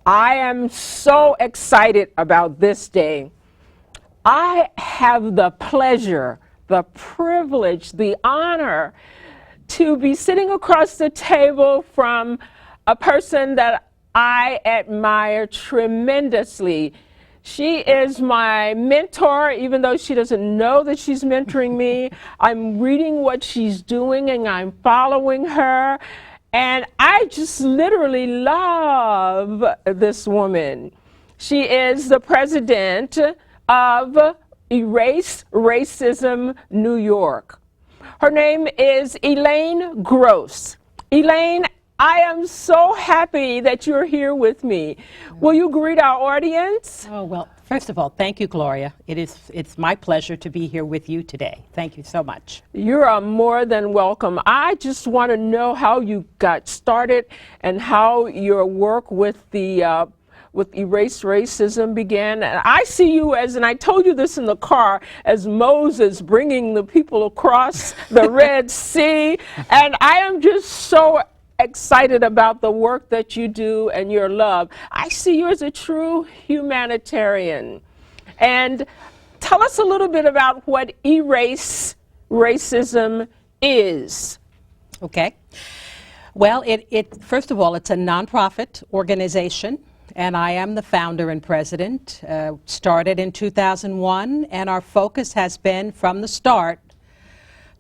I am so excited about this day. I have the pleasure, the privilege, the honor to be sitting across the table from a person that I admire tremendously. She is my mentor, even though she doesn't know that she's mentoring me. I'm reading what she's doing and I'm following her. And I just literally love this woman. She is the president of Erase Racism New York. Her name is Elaine Gross. Elaine, I am so happy that you're here with me. Will you greet our audience? Oh, well, first of all, thank you, Gloria. It's my pleasure to be here with you today. Thank you so much. You are more than welcome. I just want to know how you got started and how your work with the with Erase Racism began. And I see you as, and I told you this in the car, as Moses bringing the people across the Red Sea. And I am just so excited about the work that you do and your love. I see you as a true humanitarian. And tell us a little bit about what Erase Racism is. Okay. Well, first of all, it's a nonprofit organization, and I am the founder and president. Started in 2001, and our focus has been from the start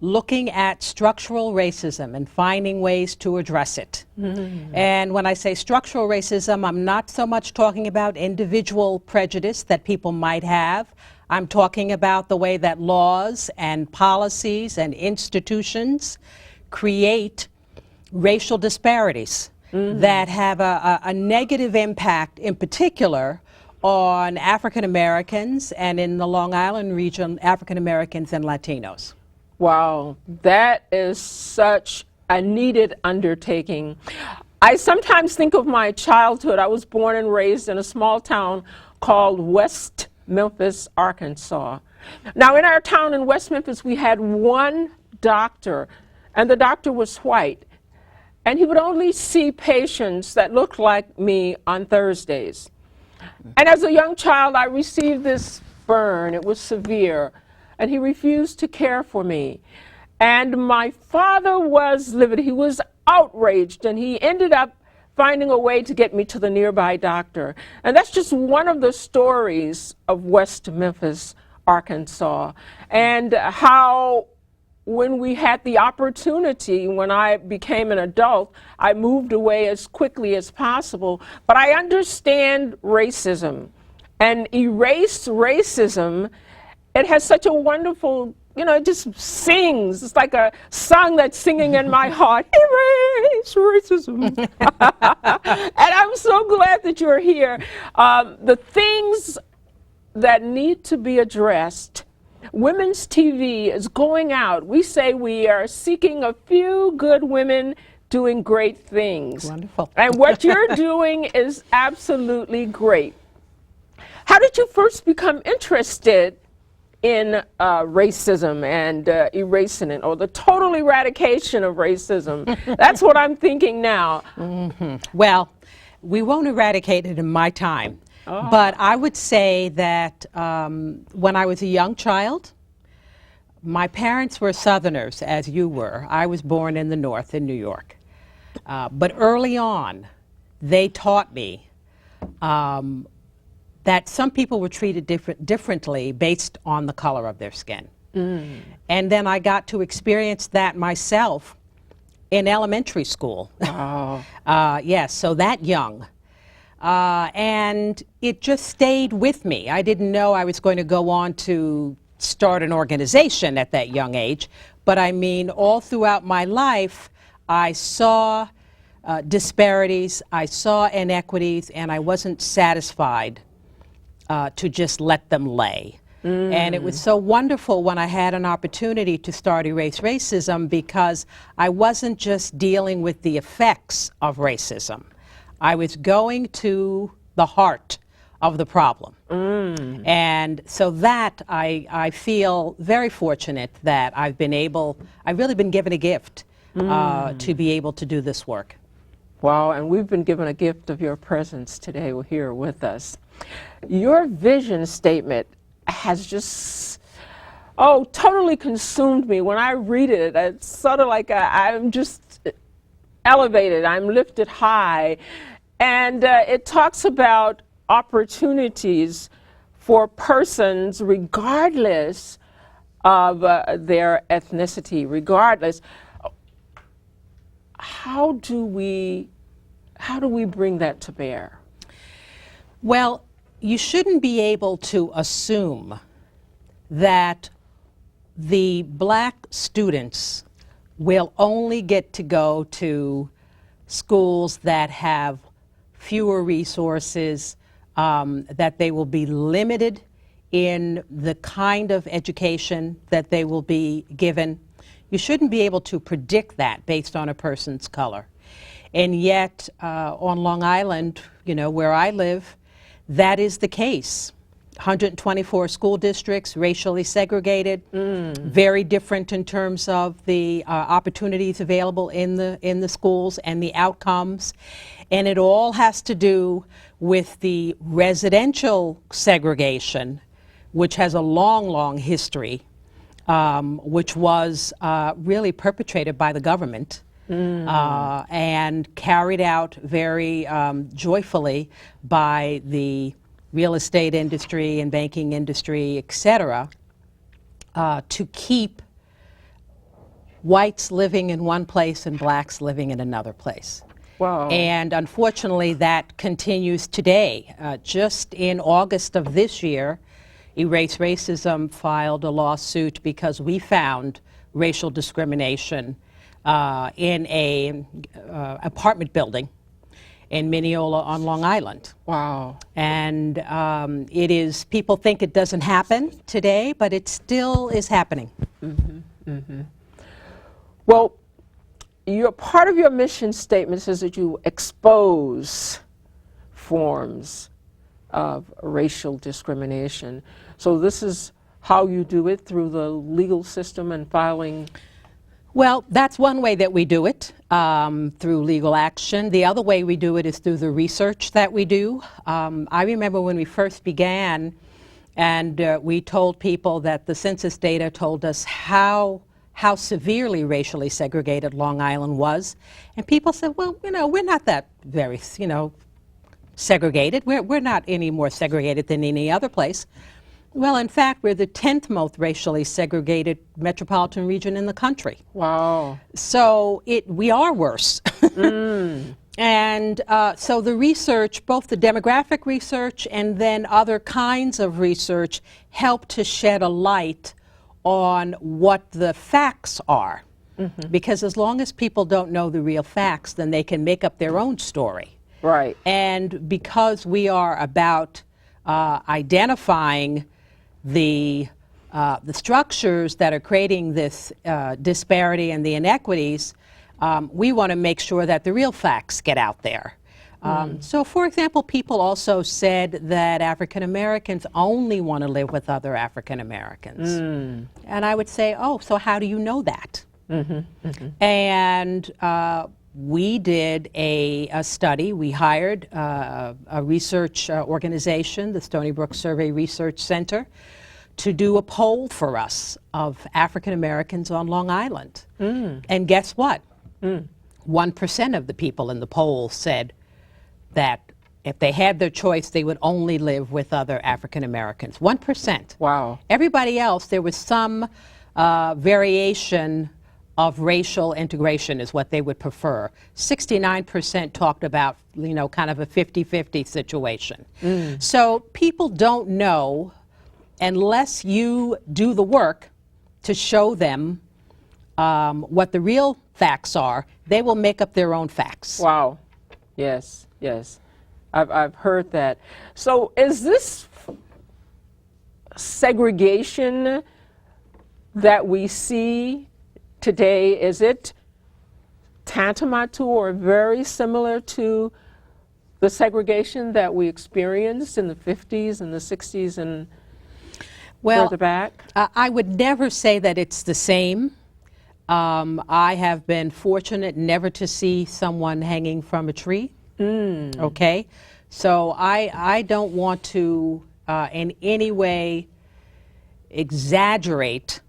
looking at structural racism and finding ways to address it. Mm-hmm. And when I say structural racism, I'm not so much talking about individual prejudice that people might have. I'm talking about the way that laws and policies and institutions create racial disparities that have a negative impact, in particular, on African Americans and in the Long Island region, African Americans and Latinos. Wow, that is such a needed undertaking. I sometimes think of my childhood. I was born and raised in a small town called West Memphis, Arkansas. Now, in our town in West Memphis, we had one doctor, and the doctor was white. And he would only see patients that looked like me on Thursdays. And as a young child, I received this burn. It was severe. And he refused to care for me. And my father was livid. He was outraged. And he ended up finding a way to get me to the nearby doctor. And that's just one of the stories of West Memphis, Arkansas. And how when we had the opportunity, when I became an adult, I moved away as quickly as possible. But I understand racism. And Erase Racism, it has such a wonderful, it just sings. It's like a song that's singing in my heart. Erase racism. And I'm so glad that you're here. The things that need to be addressed. Women's TV is going out. We say we are seeking a few good women doing great things. Wonderful. And what you're doing is absolutely great. How did you first become interested in racism and erasing it, or the total eradication of racism? That's what I'm thinking now. Mm-hmm. Well, we won't eradicate it in my time. Oh. But I would say that when I was a young child, my parents were Southerners, as you were. I was born in the North, in New York. But early on, they taught me that some people were treated differently based on the color of their skin. Mm. And then I got to experience that myself in elementary school. Oh. Yes, so that young. And it just stayed with me. I didn't know I was going to go on to start an organization at that young age, but I mean, all throughout my life, I saw disparities, I saw inequities, and I wasn't satisfied to just let them lay. Mm. And it was so wonderful when I had an opportunity to start Erase Racism, because I wasn't just dealing with the effects of racism. I was going to the heart of the problem. Mm. And so that I feel very fortunate that I've really been given a gift to be able to do this work. Wow, and we've been given a gift of your presence today here with us. Your vision statement has just, totally consumed me. When I read it, it's sort of like I'm just elevated, I'm lifted high. And it talks about opportunities for persons regardless of their ethnicity, regardless. How do we bring that to bear? Well, you shouldn't be able to assume that the black students will only get to go to schools that have fewer resources, that they will be limited in the kind of education that they will be given. You shouldn't be able to predict that based on a person's color. And yet, on Long Island, where I live, that is the case. 124 school districts, racially segregated, very different in terms of the opportunities available in the schools and the outcomes. And it all has to do with the residential segregation, which has a long, long history, which was really perpetrated by the government and carried out very joyfully by the real estate industry and banking industry, et cetera, to keep whites living in one place and blacks living in another place. Wow. And unfortunately, that continues today. Just in August of this year, Erase Racism filed a lawsuit because we found racial discrimination in a apartment building in Mineola on Long Island. Wow. And it is, people think it doesn't happen today, but it still is happening. Well, part of your mission statement says that you expose forms of racial discrimination. So this is how you do it, through the legal system and filing? Well, that's one way that we do it, through legal action. The other way we do it is through the research that we do. I remember when we first began, and we told people that the census data told us how severely racially segregated Long Island was. And people said, well, we're not that very, segregated. We're not any more segregated than any other place. Well, in fact, we're the 10th most racially segregated metropolitan region in the country. Wow. So we are worse. And so the research, both the demographic research and then other kinds of research, help to shed a light on what the facts are. Because as long as people don't know the real facts, then they can make up their own story. Right. And because we are about identifying the structures that are creating this disparity and the inequities, we want to make sure that the real facts get out there. So, for example, people also said that African Americans only want to live with other African Americans. And I would say, oh, so how do you know that? And we did a study. We hired a research organization, the Stony Brook Survey Research Center, to do a poll for us of African Americans on Long Island. And guess what? 1% of the people in the poll said that if they had their choice, they would only live with other African Americans. 1%. Wow. Everybody else, there was some variation of racial integration is what they would prefer. 69% talked about, kind of a 50-50 situation. So people don't know unless you do the work to show them what the real facts are. They will make up their own facts. Wow. Yes, yes. I've heard that. So is this segregation that we see today, is it tantamount to or very similar to the segregation that we experienced in the 50s and the 60s and further back? I would never say that it's the same. I have been fortunate never to see someone hanging from a tree. Okay? So I don't want to in any way exaggerate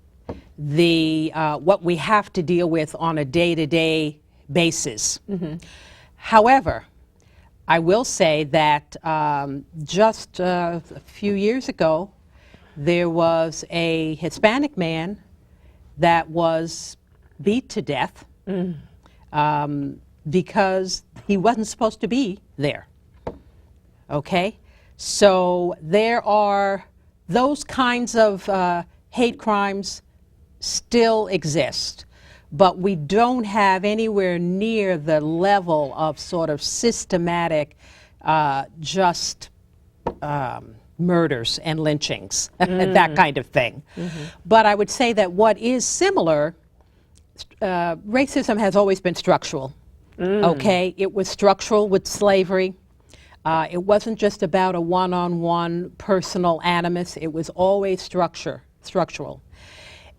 the what we have to deal with on a day-to-day basis. However, I will say that just a few years ago, there was a Hispanic man that was beat to death because he wasn't supposed to be there. Okay? So there are those kinds of hate crimes still exist, but we don't have anywhere near the level of sort of systematic murders and lynchings, that kind of thing. But I would say that what is similar, racism has always been structural. Okay? It was structural with slavery. It wasn't just about a one-on-one personal animus. It was always structural.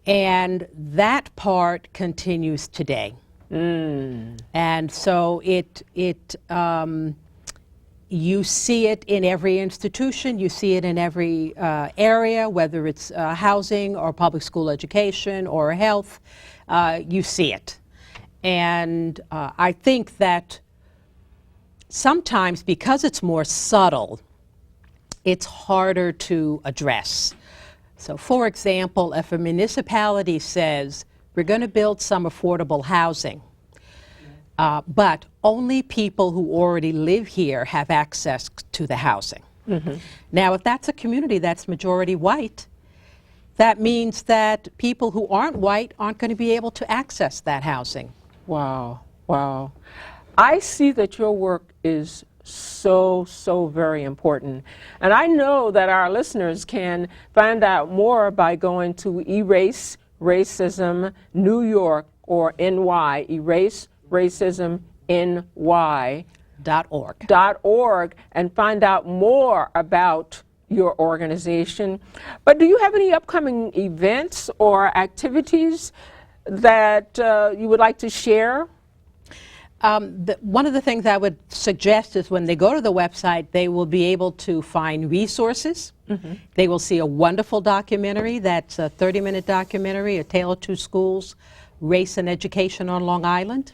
And that part continues today. And so you see it in every institution, you see it in every area, whether it's housing or public school education or health, you see it. And I think that sometimes because it's more subtle, it's harder to address. So for example, if a municipality says, we're going to build some affordable housing, but only people who already live here have access to the housing. Now, if that's a community that's majority white, that means that people who aren't white aren't going to be able to access that housing. Wow, wow. I see that your work is so very important. And I know that our listeners can find out more by going to Erase Racism New York or NY, Erase Racism NY.org and find out more about your organization. But do you have any upcoming events or activities that you would like to share? One of the things I would suggest is when they go to the website, they will be able to find resources. They will see a wonderful documentary that's a 30-minute documentary, A Tale of Two Schools, Race and Education on Long Island.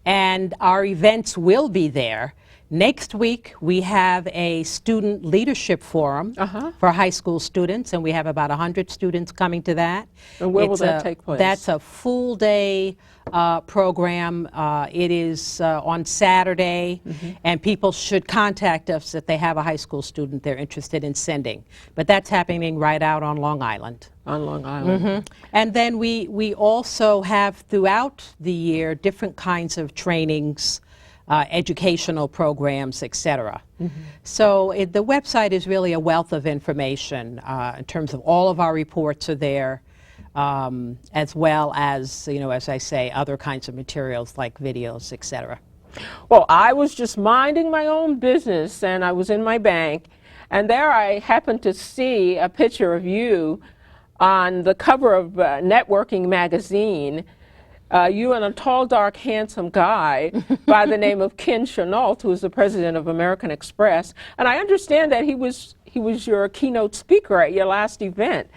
And our events will be there. Next week, we have a student leadership forum for high school students, and we have about 100 students coming to that. And where will that take place? That's a full-day program. It is on Saturday, and people should contact us if they have a high school student they're interested in sending. But that's happening right out on Long Island. On Long Island. And then we also have throughout the year different kinds of trainings, educational programs, etc. So the website is really a wealth of information in terms of all of our reports are there, as well as, you know, as I say, other kinds of materials like videos, etc. Well, I was just minding my own business and I was in my bank, and there I happened to see a picture of you on the cover of Networking magazine. You and a tall, dark, handsome guy by the name of Ken Chenault, who is the president of American Express. And I understand that he was your keynote speaker at your last event.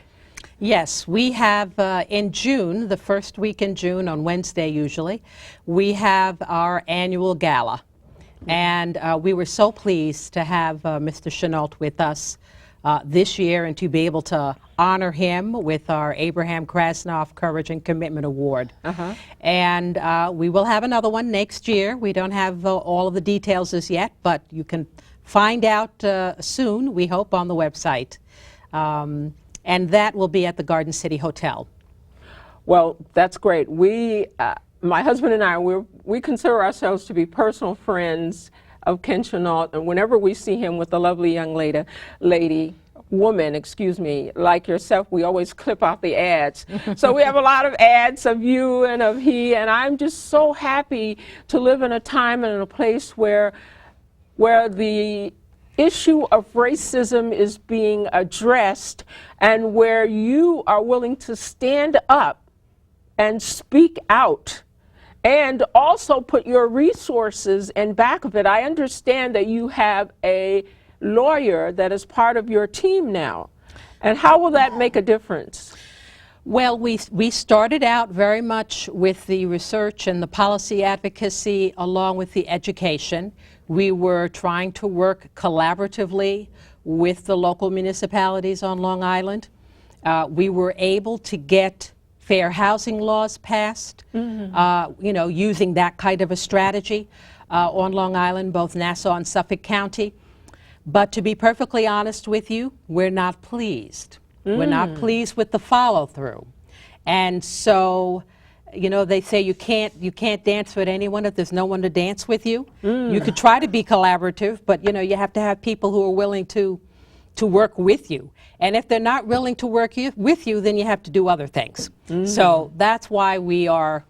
Yes, we have in June, the first week in June, on Wednesday usually, we have our annual gala. And we were so pleased to have Mr. Chenault with us this year and to be able to honor him with our Abraham Krasnoff Courage and Commitment Award. And we will have another one next year. We don't have all of the details as yet, but you can find out soon, we hope, on the website. And that will be at the Garden City Hotel. Well, that's great. We, my husband and I, we consider ourselves to be personal friends of Ken Chenault, and whenever we see him with a lovely young woman, excuse me, like yourself, we always clip out the ads. So we have a lot of ads of you and of he, and I'm just so happy to live in a time and in a place where the issue of racism is being addressed and where you are willing to stand up and speak out. And also put your resources in back of it. I understand that you have a lawyer that is part of your team now. And how will that make a difference? Well, we started out very much with the research and the policy advocacy along with the education. We were trying to work collaboratively with the local municipalities on Long Island. We were able to get fair housing laws passed, using that kind of a strategy on Long Island, both Nassau and Suffolk County. But to be perfectly honest with you, we're not pleased. We're not pleased with the follow-through. And so, they say you can't dance with anyone if there's no one to dance with you. You could try to be collaborative, but you have to have people who are willing to work with you. And if they're not willing to work with you, then you have to do other things. So that's why we are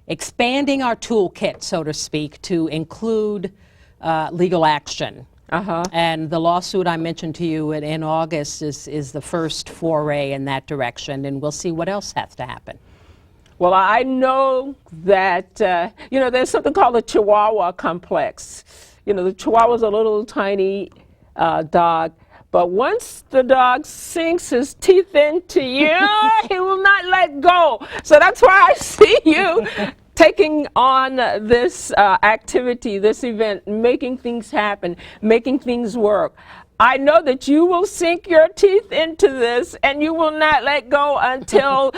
expanding our toolkit, so to speak, to include legal action. And the lawsuit I mentioned to you in August is the first foray in that direction, and we'll see what else has to happen. Well, I know that, there's something called the Chihuahua complex. The Chihuahua's a little tiny dog, but once the dog sinks his teeth into you, he will not let go. So that's why I see you taking on this activity, this event, making things happen, making things work. I know that you will sink your teeth into this and you will not let go until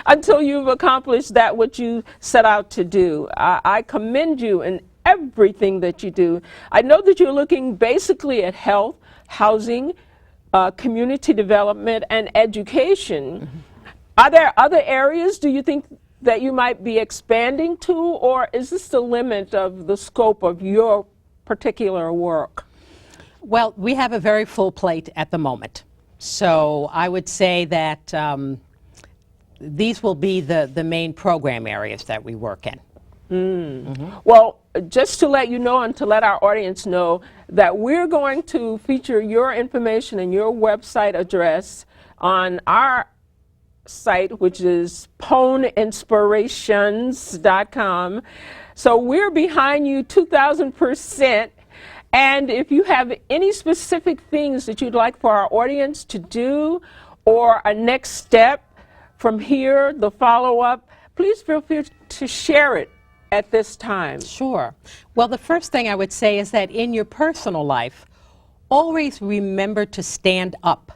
until you've accomplished that which you set out to do. I commend you in everything that you do. I know that you're looking basically at health, housing, community development, and education. Are there other areas, do you think, that you might be expanding to, or is this the limit of the scope of your particular work? Well, we have a very full plate at the moment. So I would say that these will be the main program areas that we work in. Well, just to let you know and to let our audience know that we're going to feature your information and your website address on our site, which is poneinspirations.com. So we're behind you 2,000%. And if you have any specific things that you'd like for our audience to do, or a next step from here, the follow-up, please feel free to share it at this time. Sure. Well, the first thing I would say is that in your personal life, always remember to stand up.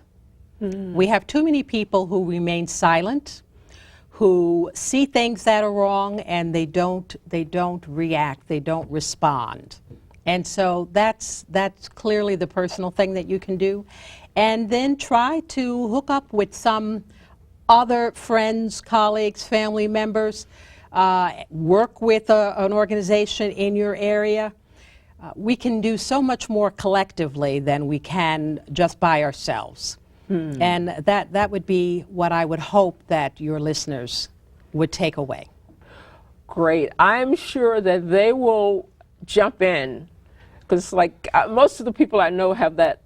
We have too many people who remain silent, who see things that are wrong, and they don't react, they don't respond. And so that's clearly the personal thing that you can do. And then try to hook up with some other friends, colleagues, family members, work with an organization in your area. We can do so much more collectively than we can just by ourselves. And that would be what I would hope that your listeners would take away. Great. I'm sure that they will jump in, because most of the people I know have that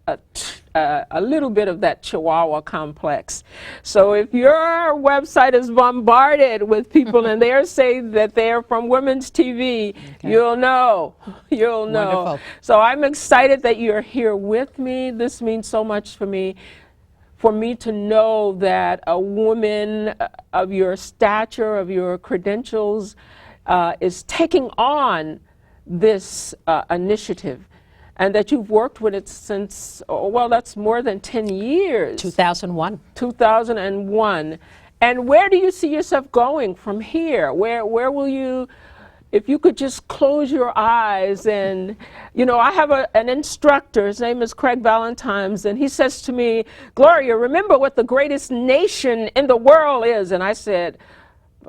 a little bit of that Chihuahua complex. So if your website is bombarded with people and they're saying that they're from Women's TV, you'll know. You'll know. Wonderful. So I'm excited that you're here with me. This means so much for me to know that a woman of your stature, of your credentials, is taking on this initiative, and that you've worked with it since, well, that's more than 10 years. 2001. 2001. And where do you see yourself going from here? Where will you, if you could just close your eyes and, I have an instructor, his name is Craig Valentines, and he says to me, Gloria, remember what the greatest nation in the world is. And I said,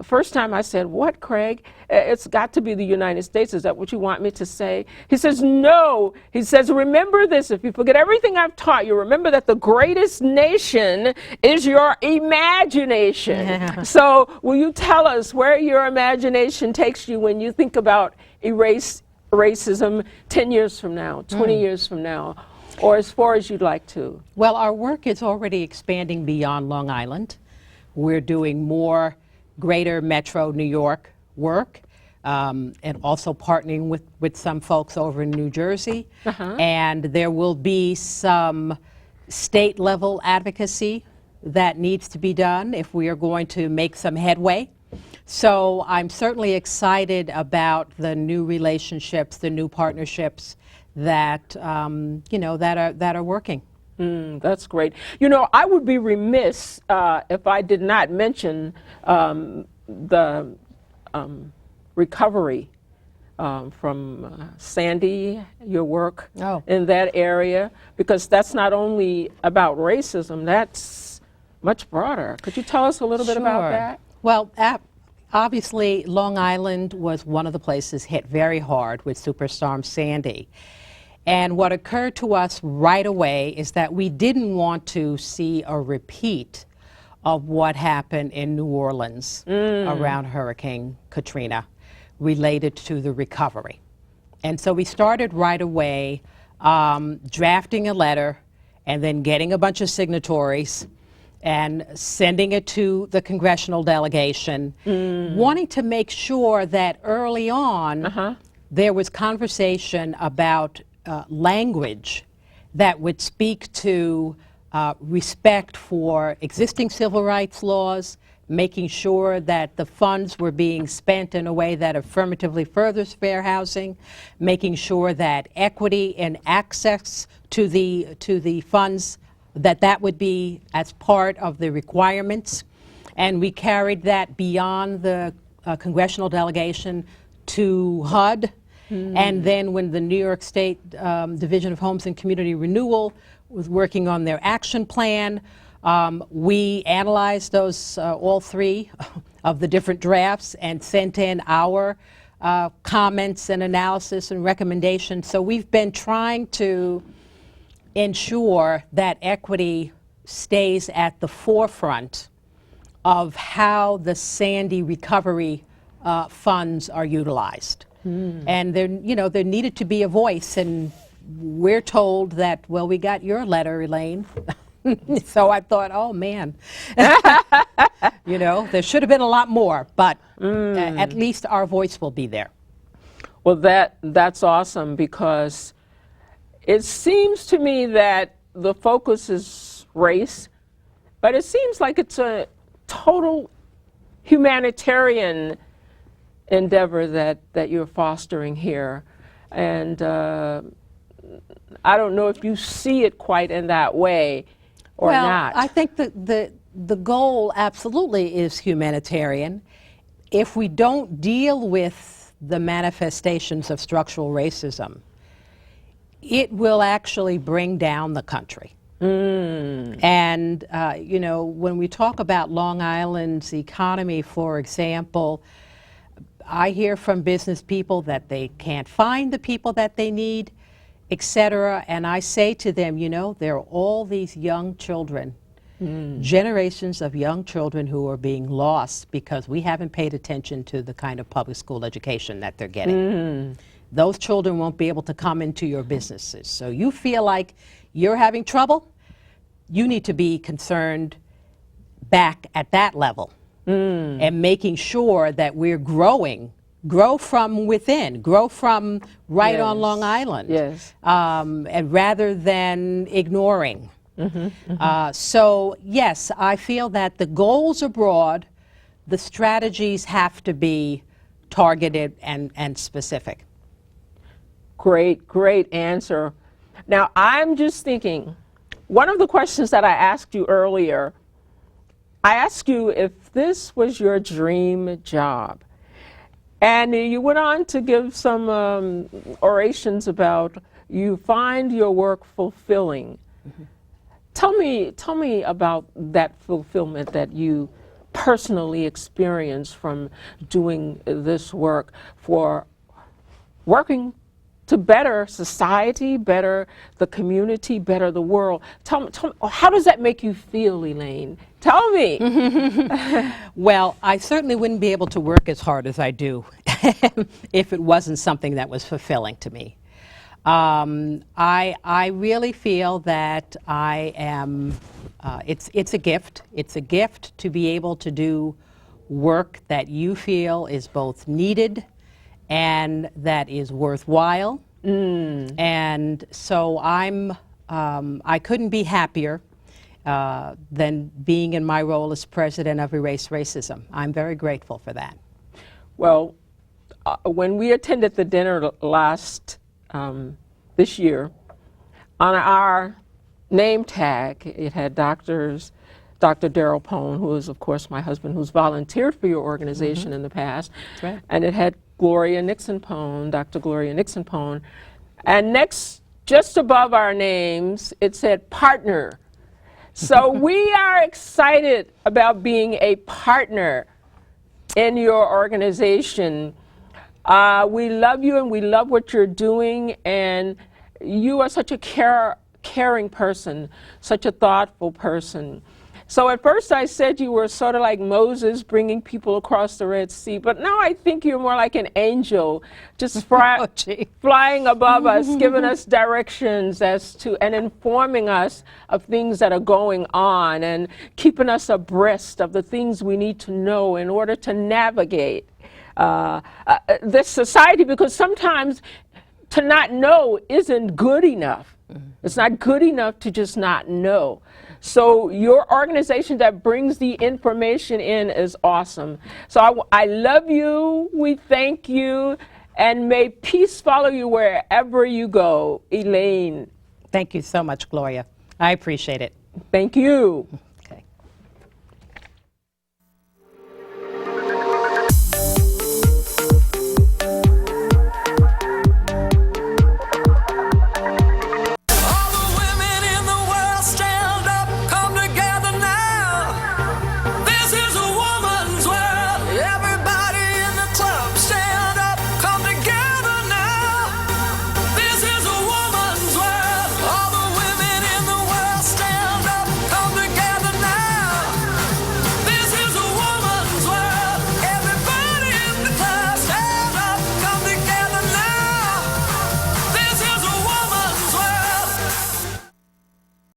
first time I said, what, Craig? It's got to be the United States. Is that what you want me to say? He says, no. He says, remember this. If you forget everything I've taught you, remember that the greatest nation is your imagination. Yeah. So will you tell us where your imagination takes you when you think about racism 10 years from now, 20 years from now, or as far as you'd like to? Well, our work is already expanding beyond Long Island. We're doing more greater metro New York work, and also partnering with some folks over in New Jersey. And there will be some state level advocacy that needs to be done if we are going to make some headway. So I'm certainly excited about the new relationships, the new partnerships that that are working. That's great. You know, I would be remiss if I did not mention the recovery from Sandy, your work in that area, because that's not only about racism, that's much broader. Could you tell us a little bit about that? Well, obviously, Long Island was one of the places hit very hard with Superstorm Sandy. And what occurred to us right away is that we didn't want to see a repeat of what happened in New Orleans around Hurricane Katrina related to the recovery. And so we started right away drafting a letter and then getting a bunch of signatories and sending it to the congressional delegation, wanting to make sure that early on there was conversation about language that would speak to respect for existing civil rights laws, making sure that the funds were being spent in a way that affirmatively furthers fair housing, making sure that equity and access to the funds, that would be as part of the requirements. And we carried that beyond the congressional delegation to HUD. And then when the New York State Division of Homes and Community Renewal was working on their action plan, we analyzed those all three of the different drafts and sent in our comments and analysis and recommendations. So we've been trying to ensure that equity stays at the forefront of how the Sandy recovery funds are utilized. And there needed to be a voice, and we're told that, well, we got your letter, Elaine. So I thought, oh man, there should have been a lot more, but at least our voice will be there. Well, that's awesome, because it seems to me that the focus is race, but it seems like it's a total humanitarian endeavor that you're fostering here. And I don't know if you see it quite in that way or not. I think the goal absolutely is humanitarian. If we don't deal with the manifestations of structural racism, it will actually bring down the country. And, when we talk about Long Island's economy, for example, I hear from business people that they can't find the people that they need, etc. And I say to them, there are all these young children, generations of young children who are being lost because we haven't paid attention to the kind of public school education that they're getting. Those children won't be able to come into your businesses. So you feel like you're having trouble, you need to be concerned back at that level. And making sure that we're grow from within, grow from right on Long Island, and rather than ignoring. So yes, I feel that the goals are broad, the strategies have to be targeted and specific. Great answer. Now I'm just thinking, one of the questions that I asked you earlier, I asked you if this was your dream job. And you went on to give some orations about you find your work fulfilling. Tell me about that fulfillment that you personally experienced from doing this work, for working to better society, better the community, better the world. Tell me, how does that make you feel, Elaine? Tell me. Well, I certainly wouldn't be able to work as hard as I do if it wasn't something that was fulfilling to me. I really feel that I am, it's a gift. It's a gift to be able to do work that you feel is both needed and that is worthwhile. And so I couldn't be happier than being in my role as president of Erase Racism. I'm very grateful for that. Well, when we attended the dinner this year, on our name tag, it had Dr. Darrell Pone, who is, of course, my husband, who's volunteered for your organization in the past. That's right. And it had Gloria Nixon Pone, Dr. Gloria Nixon Pone. And next, just above our names, it said partner. So we are excited about being a partner in your organization. We love you and we love what you're doing, and you are such a caring person, such a thoughtful person. So at first I said you were sort of like Moses bringing people across the Red Sea, but now I think you're more like an angel, just flying above us, giving us directions and informing us of things that are going on and keeping us abreast of the things we need to know in order to navigate this society, because sometimes to not know isn't good enough. It's not good enough to just not know. So your organization that brings the information in is awesome. So I love you, we thank you, and may peace follow you wherever you go. Elaine. Thank you so much, Gloria. I appreciate it. Thank you.